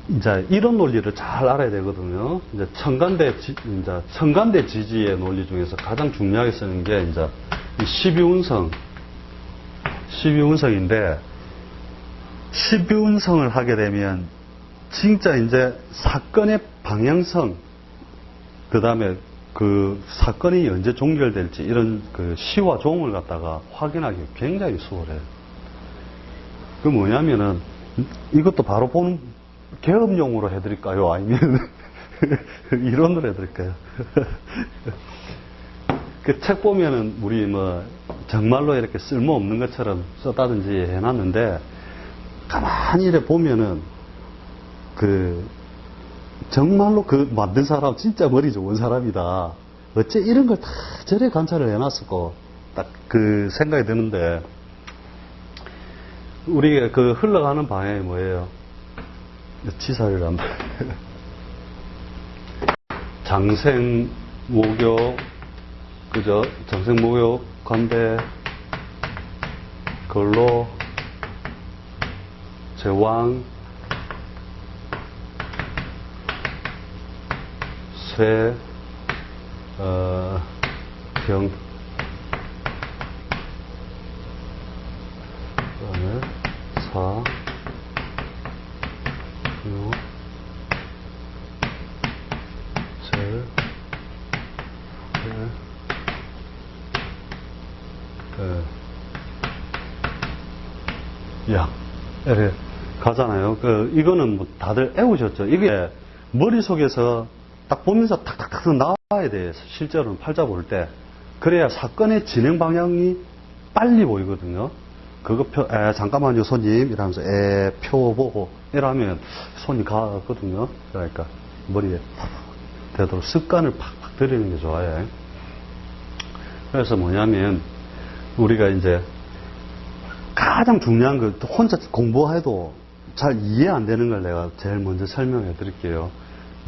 이제 이런 논리를 잘 알아야 되거든요. 이제 청간대 지지의 논리 중에서 가장 중요하게 쓰는 게 이제 이 12운성인데 12운성을 하게 되면 진짜 이제 사건의 방향성, 그 다음에 그 사건이 언제 종결될지 이런 그 시와 종을 갖다가 확인하기 굉장히 수월해요. 그 뭐냐면은 이것도 바로 보는 개업용으로 해드릴까요? 아니면 이론으로 해드릴까요? 그 책 보면은 우리 뭐 정말로 이렇게 쓸모없는 것처럼 썼다든지 해놨는데 가만히 이렇게 보면은 그 정말로 그 만든 사람 진짜 머리 좋은 사람이다. 어째 이런 걸 다 저래 관찰을 해놨을까? 딱 그 생각이 드는데 우리가 그 흘러가는 방향이 뭐예요? 치사를 한번 장생 모교 그죠? 장생 모교 관대 근로 제왕 쇠 병 그다음에 사 유 절 약 이렇게 가잖아요. 이거는 뭐 다들 애우셨죠? 이게 머릿속에서 딱 보면서 탁탁탁 나와야 돼요. 실제로는 팔자 볼 때. 그래야 사건의 진행 방향이 빨리 보이거든요. 그거 잠깐만요, 손님. 이러면서, 표 보고, 이러면 손이 가거든요. 그러니까, 머리에 팍 되도록 습관을 팍팍 들이는 게 좋아요. 그래서 뭐냐면, 우리가 이제, 가장 중요한 거, 혼자 공부해도 잘 이해 안 되는 걸 내가 제일 먼저 설명해 드릴게요.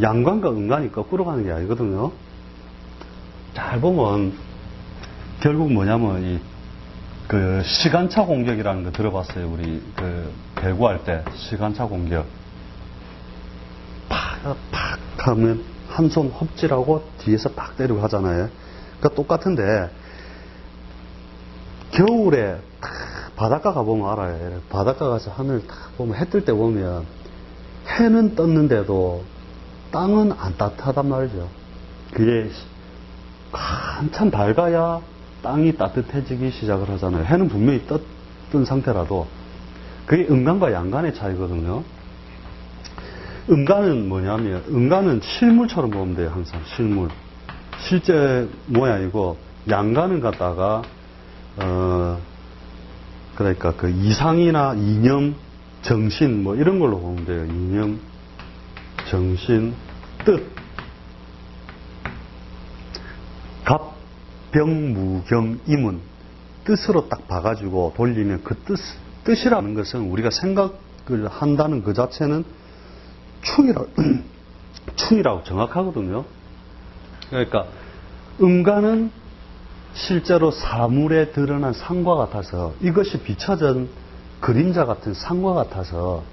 양관과 음관이 거꾸로 가는 게 아니거든요. 잘 보면, 결국 뭐냐면, 그 시간차 공격이라는 거 들어봤어요. 우리 그 배구할 때 시간차 공격. 팍 하면 한 손 헛질하고 뒤에서 팍 때리고 하잖아요. 그러니까 똑같은데 겨울에 바닷가 가보면 알아요. 바닷가 가서 하늘 딱 보면 해 뜰 때 보면 해는 떴는데도 땅은 안 따뜻하단 말이죠. 그게 한참 밝아야 땅이 따뜻해지기 시작을 하잖아요. 해는 분명히 떴던 상태라도 그게 음간과 양간의 차이거든요. 음간은 뭐냐면 음간은 실물처럼 보면 돼요. 항상 실물. 실제 모양이고 양간은 갖다가 그러니까 그 이상이나 이념, 정신 뭐 이런 걸로 보면 돼요. 이념, 정신, 뜻. 병무경 임은 뜻으로 딱 봐가지고 돌리면 그 뜻이라는 것은 우리가 생각을 한다는 그 자체는 충이라고 정확하거든요. 그러니까 음간은 실제로 사물에 드러난 상과 같아서 이것이 비춰진 그림자 같은 상과 같아서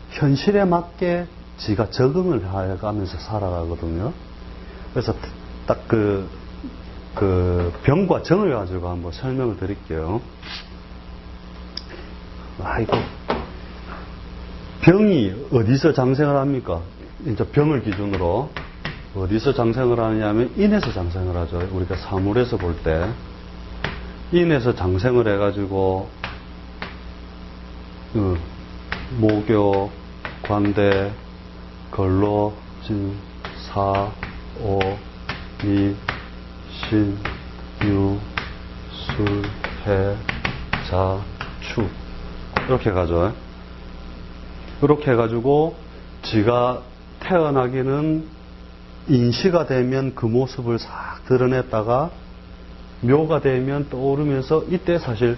현실에 맞게 지가 적응을 해가면서 살아가거든요. 그래서 딱 그 병과 정을 가지고 한번 설명을 드릴게요. 이거 병이 어디서 장생을 합니까? 이제 병을 기준으로 어디서 장생을 하느냐면 인에서 장생을 하죠. 우리가 사물에서 볼 때 인에서 장생을 해가지고 모교, 관대, 걸로, 진, 사, 오, 미, 신, 유, 술, 해, 자, 추 이렇게 가죠. 이렇게 해가지고 지가 태어나기는 인시가 되면 그 모습을 싹 드러냈다가 묘가 되면 떠오르면서 이때 사실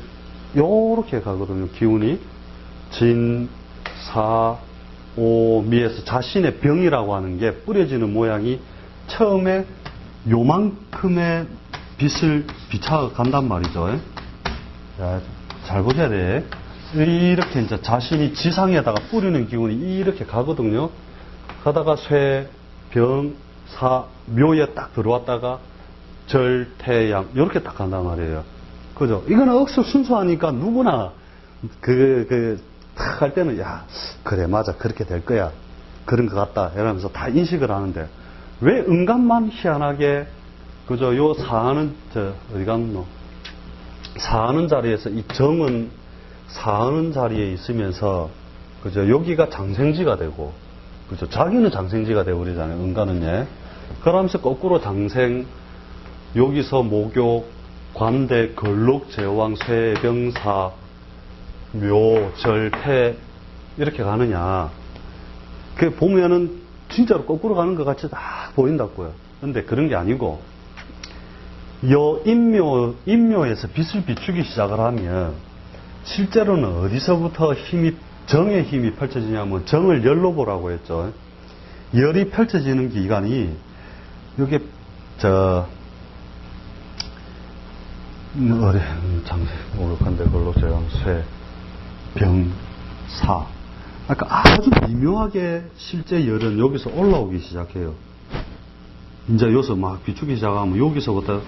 요렇게 가거든요. 기운이 진, 사, 오, 미에서 자신의 병이라고 하는 게 뿌려지는 모양이 처음에 요만큼의 빛을 비춰간단 말이죠. 자, 잘 보셔야 돼. 이렇게 이제 자신이 지상에다가 뿌리는 기운이 이렇게 가거든요. 가다가 쇠, 병, 사, 묘에 딱 들어왔다가 절, 태, 양 이렇게 딱 간단 말이에요. 그죠? 이거는 억수 순수하니까 누구나 딱 할 때는 야 그래 맞아 그렇게 될 거야 그런 것 같다 이러면서 다 인식을 하는데 왜 은간만 희한하게 그죠? 요 사하는 어디 갔노? 사하는 자리에서 이 정은 사하는 자리에 있으면서 그죠? 여기가 장생지가 되고 그죠? 자기는 장생지가 되고 그러잖아요. 은간은 예. 그러면서 거꾸로 장생 여기서 목욕 관대 걸록 제왕 쇠병사 묘 절태 이렇게 가느냐 그 보면은 진짜로 거꾸로 가는 것 같이 딱 보인다고요. 근데 그런 게 아니고 요 인묘에서 빛을 비추기 시작을 하면 실제로는 어디서부터 정의 힘이 펼쳐지냐면 정을 열로 보라고 했죠. 열이 펼쳐지는 기간이 요게 장생 오력한데 걸로 제왕 쇠 병, 사. 그러니까 아주 미묘하게 실제 열은 여기서 올라오기 시작해요. 이제 여기서 막 비추기 시작하면 여기서부터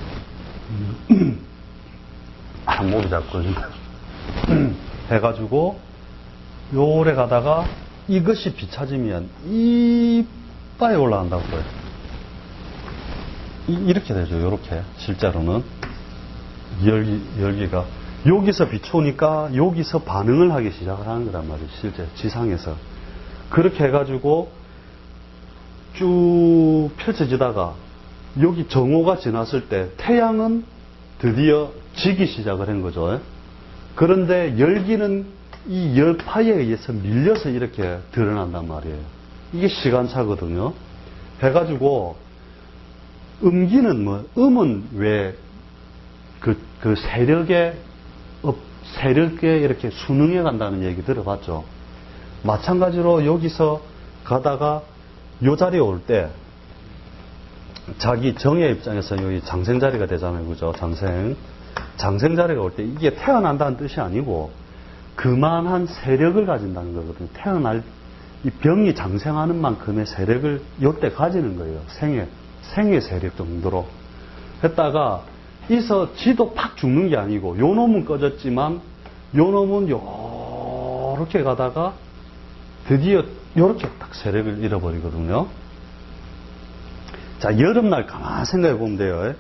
목이 잡고 해가지고 요래 가다가 이것이 비춰지면 이빨에 올라간다고요. 이렇게 되죠. 요렇게 실제로는 열기가 여기서 비추니까 여기서 반응을 하기 시작을 하는 거란 말이에요. 실제 지상에서. 그렇게 해가지고 쭉 펼쳐지다가 여기 정오가 지났을 때 태양은 드디어 지기 시작을 한 거죠. 그런데 열기는 이 열파에 의해서 밀려서 이렇게 드러난단 말이에요. 이게 시간차거든요. 해가지고 음기는 음은 왜 그 세력에 이렇게 순응해 간다는 얘기 들어봤죠. 마찬가지로 여기서 가다가 요 자리에 올 때 자기 정의 입장에서 여기 장생 자리가 되잖아요. 그죠? 장생 자리가 올 때 이게 태어난다는 뜻이 아니고 그만한 세력을 가진다는 거거든요. 이 병이 장생하는 만큼의 세력을 요때 가지는 거예요. 생의 세력 정도로. 했다가 이서 지도 팍 죽는 게 아니고 요 놈은 꺼졌지만 요 놈은 요렇게 가다가 드디어 요렇게 딱 세력을 잃어버리거든요. 자, 여름날 가만히 생각해 보면 돼요.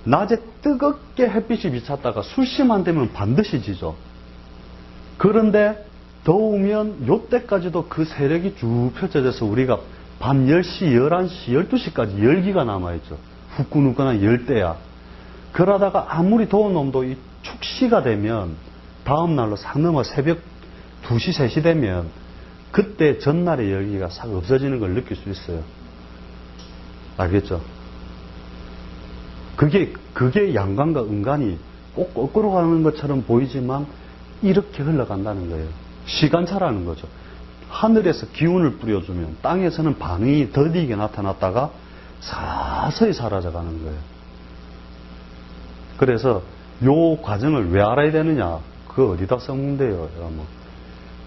낮에 뜨겁게 햇빛이 비쳤다가 술시만 되면 반드시 지죠. 그런데 더우면 요때까지도 그 세력이 쭉 펼쳐져서 우리가 밤 10시, 11시, 12시까지 열기가 남아있죠. 후끈후끈한 열대야. 그러다가 아무리 더운 놈도 이 축시가 되면 다음날로 싹 넘어 새벽 2시, 3시 되면 그때 전날의 열기가 싹 없어지는 걸 느낄 수 있어요. 알겠죠? 그게 양간과 은간이 꼭 거꾸로 가는 것처럼 보이지만 이렇게 흘러간다는 거예요. 시간차라는 거죠. 하늘에서 기운을 뿌려주면 땅에서는 반응이 더디게 나타났다가 서서히 사라져가는 거예요. 그래서 요 과정을 왜 알아야 되느냐? 그거 어디다 써먹는데요? 뭐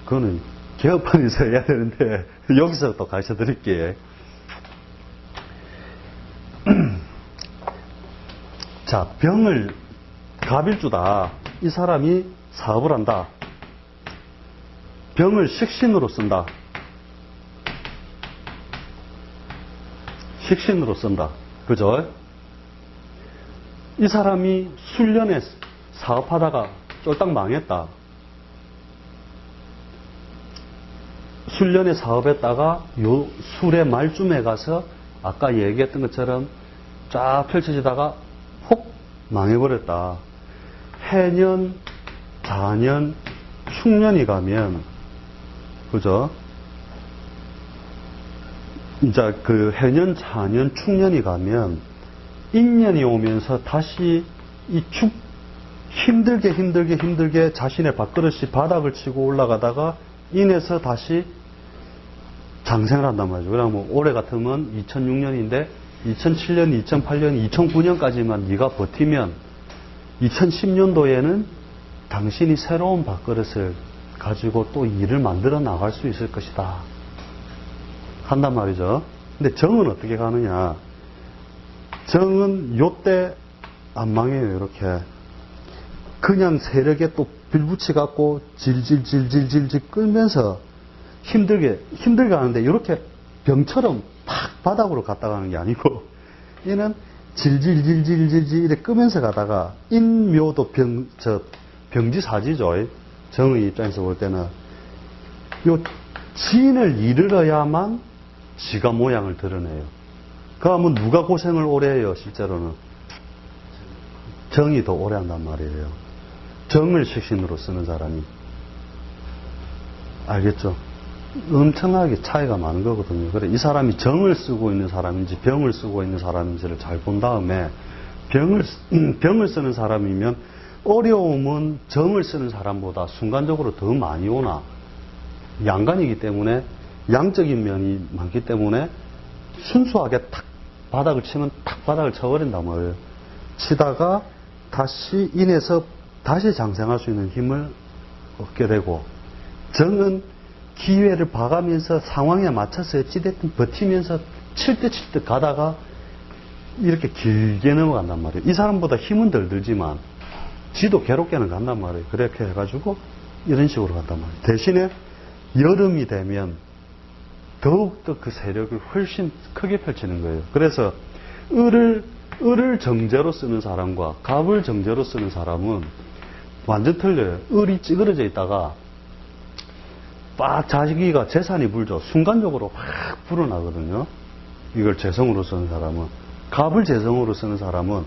그거는 개업판에서 해야 되는데 여기서 또 가르쳐 드릴게요. 자, 병을 갑일주다. 이 사람이 사업을 한다. 병을 식신으로 쓴다. 식신으로 쓴다. 그죠? 이 사람이 술련에 사업하다가 쫄딱 망했다. 술련에 사업했다가 요 술의 말쯤에 가서 아까 얘기했던 것처럼 쫙 펼쳐지다가 혹 망해버렸다. 해년, 자년, 축년이 가면 그죠? 이제 그 해년, 자년, 축년이 가면 인년이 오면서 다시 힘들게 자신의 밥그릇이 바닥을 치고 올라가다가 인해서 다시 장생을 한단 말이죠. 그러면 올해 같으면 2006년인데 2007년, 2008년, 2009년까지만 네가 버티면 2010년도에는 당신이 새로운 밥그릇을 가지고 또 일을 만들어 나갈 수 있을 것이다. 한단 말이죠. 근데 정은 어떻게 가느냐. 정은 요때 안 망해요. 이렇게. 그냥 세력에 또 빌붙이 갖고 질질질질질질 끌면서 힘들게 하는데 이렇게 병처럼 팍 바닥으로 갔다 가는 게 아니고 얘는 질질질질질질 이렇게 끄면서 가다가 인묘도 병지사지죠. 정의 입장에서 볼 때는 요 진을 이르러야만 지가 모양을 드러내요. 그러면 누가 고생을 오래 해요? 실제로는 정이 더 오래 한단 말이에요. 정을 식신으로 쓰는 사람이. 알겠죠? 엄청나게 차이가 많은 거거든요. 그래, 이 사람이 정을 쓰고 있는 사람인지 병을 쓰고 있는 사람인지를 잘 본 다음에 병을 쓰는 사람이면 어려움은 정을 쓰는 사람보다 순간적으로 더 많이 오나 양간이기 때문에 양적인 면이 많기 때문에 순수하게 탁 바닥을 치면 탁 바닥을 쳐버린단 말이에요. 치다가 다시 인해서 다시 장생할 수 있는 힘을 얻게 되고 정은 기회를 봐가면서 상황에 맞춰서 어찌됐든 버티면서 칠 듯 가다가 이렇게 길게 넘어간단 말이에요. 이 사람보다 힘은 덜 들지만 지도 괴롭게는 간단 말이에요. 그렇게 해가지고 이런 식으로 간단 말이에요. 대신에 여름이 되면 더욱더 그 세력을 훨씬 크게 펼치는 거예요. 그래서 을을 정제로 쓰는 사람과 갑을 정제로 쓰는 사람은 완전 틀려요. 을이 찌그러져 있다가 빡 자기가 재산이 불죠. 순간적으로 확 불어나거든요. 이걸 재성으로 쓰는 사람은. 갑을 재성으로 쓰는 사람은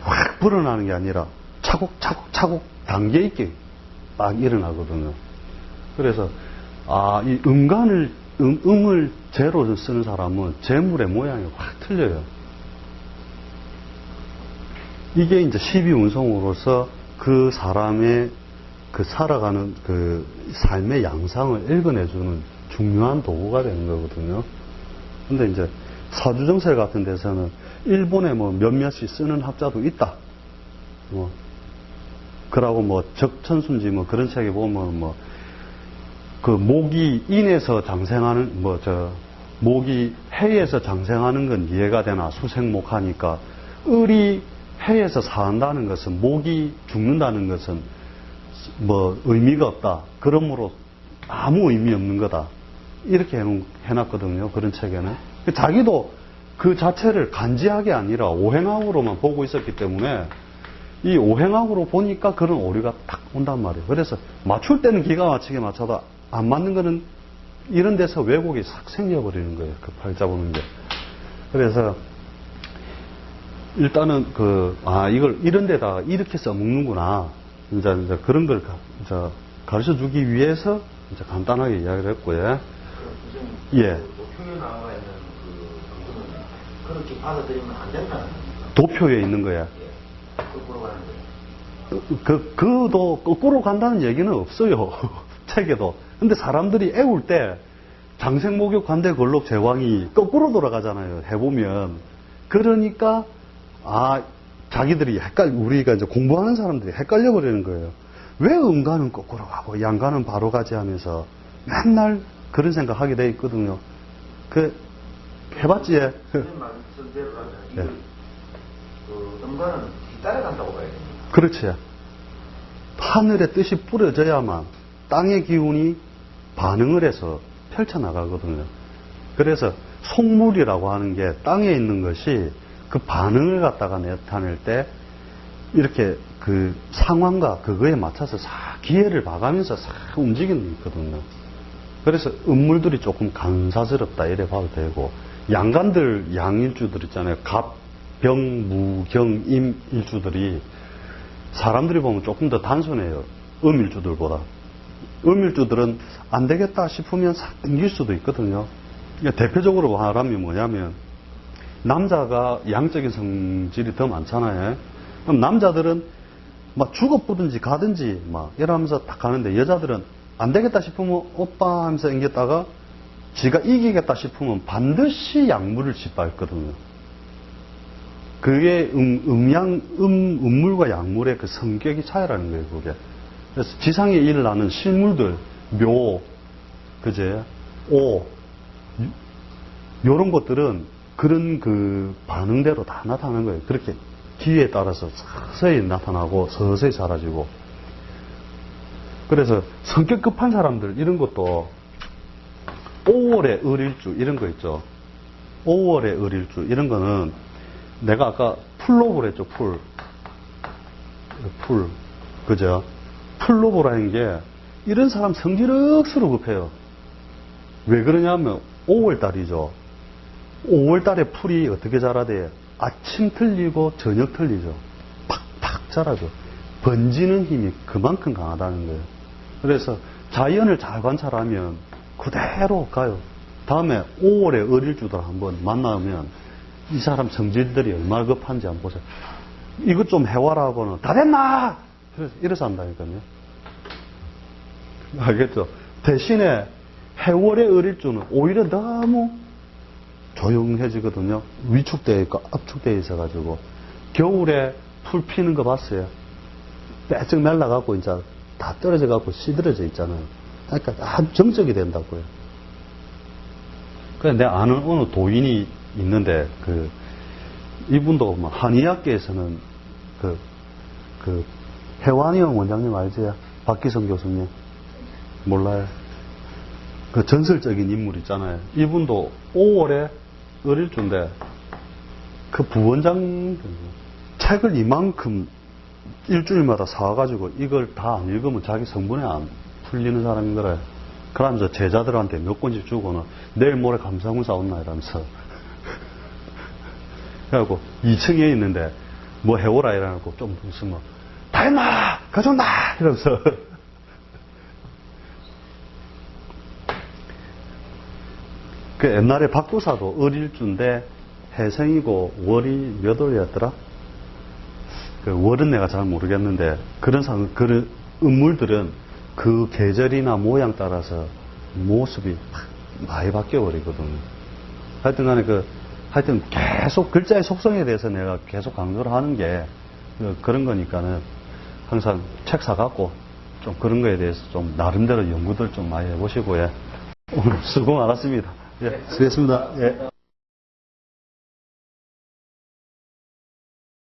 확 불어나는 게 아니라 차곡차곡 단계 있게 막 일어나거든요. 그래서 이 음을 재로 쓰는 사람은 재물의 모양이 확 틀려요. 이게 이제 12운성으로서 그 사람의 그 살아가는 그 삶의 양상을 읽어내주는 중요한 도구가 되는 거거든요. 근데 이제 사주정설 같은 데서는 일본에 뭐 몇몇이 쓰는 학자도 있다. 그러고 뭐 적천순지 뭐 그런 책에 보면 뭐 그 목이 인에서 장생하는 목이 해에서 장생하는 건 이해가 되나 수생목 하니까 을이 해에서 사한다는 것은 목이 죽는다는 것은 뭐 의미가 없다. 그러므로 아무 의미 없는 거다. 이렇게 해놨거든요. 그런 책에는. 자기도 그 자체를 간지하게 아니라 오행학으로만 보고 있었기 때문에 이 오행학으로 보니까 그런 오류가 딱 온단 말이에요. 그래서 맞출 때는 기가 막히게 맞춰도 안 맞는 거는 이런 데서 왜곡이 싹 생겨버리는 거예요. 그 팔자 보는 게. 그래서 일단은 이걸 이런 데다가 이렇게 써먹는구나. 이제 그런 걸 가르쳐 주기 위해서 이제 간단하게 이야기를 했고요. 예. 도표에 나와 있는 그렇게 받아들이면 안 된다는 겁니다. 도표에 있는 거야. 예. 거꾸로 가는 거예요. 그도 거꾸로 간다는 얘기는 없어요. 책에도. 근데 사람들이 애울 때 장생목욕 관대 걸록 제왕이 거꾸로 돌아가잖아요. 해보면. 그러니까 자기들이 우리가 이제 공부하는 사람들이 헷갈려 버리는 거예요. 왜 음가는 거꾸로 가고 양가는 바로 가지 하면서 맨날 그런 생각 하게 돼 있거든요. 해봤지? 선생님 말씀대로 하잖아요. 음가는 뒤따라간다고 봐야 됩니다. 그렇지. 하늘의 뜻이 뿌려져야만 땅의 기운이 반응을 해서 펼쳐나가거든요. 그래서 속물이라고 하는 게 땅에 있는 것이 그 반응을 갖다가 나타낼 때 이렇게 그 상황과 그거에 맞춰서 싹 기회를 봐가면서 싹 움직이는 게 있거든요. 그래서 음물들이 조금 간사스럽다 이래 봐도 되고 양간들 양일주들 있잖아요. 갑, 병, 무, 경, 임 일주들이 사람들이 보면 조금 더 단순해요. 음일주들보다. 음일주들은 안 되겠다 싶으면 싹 당길 수도 있거든요. 대표적으로 말하면 뭐냐면 남자가 양적인 성질이 더 많잖아요. 그럼 남자들은 막 죽어보든지 가든지 막 이러면서 딱 가는데 여자들은 안 되겠다 싶으면 오빠 하면서 앵겼다가 지가 이기겠다 싶으면 반드시 약물을 짓밟거든요. 그게 음물과 약물의 그 성격이 차이라는 거예요, 그게. 그래서 지상에 일어나는 실물들, 묘, 그제, 오, 요런 것들은 그런 그 반응대로 다 나타나는 거예요. 그렇게 기회에 따라서 서서히 나타나고 서서히 사라지고. 그래서 성격 급한 사람들 이런 것도 5월의 을일주 이런 거 있죠. 5월의 을일주 이런 거는 내가 아까 풀로 그랬죠. 풀. 그죠? 풀로보라는 게 이런 사람 성질 억수로 급해요. 왜 그러냐면 5월달이죠. 5월달에 풀이 어떻게 자라대요? 아침 틀리고 저녁 틀리죠. 팍팍 자라죠. 번지는 힘이 그만큼 강하다는 거예요. 그래서 자연을 잘 관찰하면 그대로 가요. 다음에 5월에 을일주들 한번 만나면 이 사람 성질들이 얼마나 급한지 한번 보세요. 이것 좀 해와라고는 다 됐나? 이래서 한다니까요. 알겠죠? 대신에 해월의 을일주는 오히려 너무 조용해지거든요. 위축되어 있고 압축되어 있어가지고. 겨울에 풀 피는 거 봤어요? 빼쩍 날라가고 이제 다 떨어져갖고 시들어져 있잖아요. 그러니까 아주 정적이 된다고요. 그래서 내가 아는 어느 도인이 있는데, 이분도 뭐 한의학계에서는 해완이형 원장님 알지? 박기성 교수님. 몰라요? 그 전설적인 인물 있잖아요. 이분도 5월에 을일주인데, 그 부원장 책을 이만큼 일주일마다 사와가지고 이걸 다 안 읽으면 자기 성분에 안 풀리는 사람인 거래. 그러면서 제자들한테 몇 권씩 주고는 내일 모레 감사문 싸웠나 이러면서. 그래갖고 2층에 있는데 뭐 해오라 이래갖고 좀 있으면 다 했나! 가져온다! 이러면서. 그 옛날에 박도사도 을일주인데 해생이고 월이 몇 월이었더라? 그 월은 내가 잘 모르겠는데 그런 음물들은 그 계절이나 모양 따라서 모습이 많이 바뀌어 버리거든요. 하여튼 간에 하여튼 계속 글자의 속성에 대해서 내가 계속 강조를 하는 게 그런 거니까는 항상 책 사갖고 좀 그런 거에 대해서 좀 나름대로 연구들 좀 많이 해보시고, 예. 오늘 수고 많았습니다. 예, 수고했습니다. 예.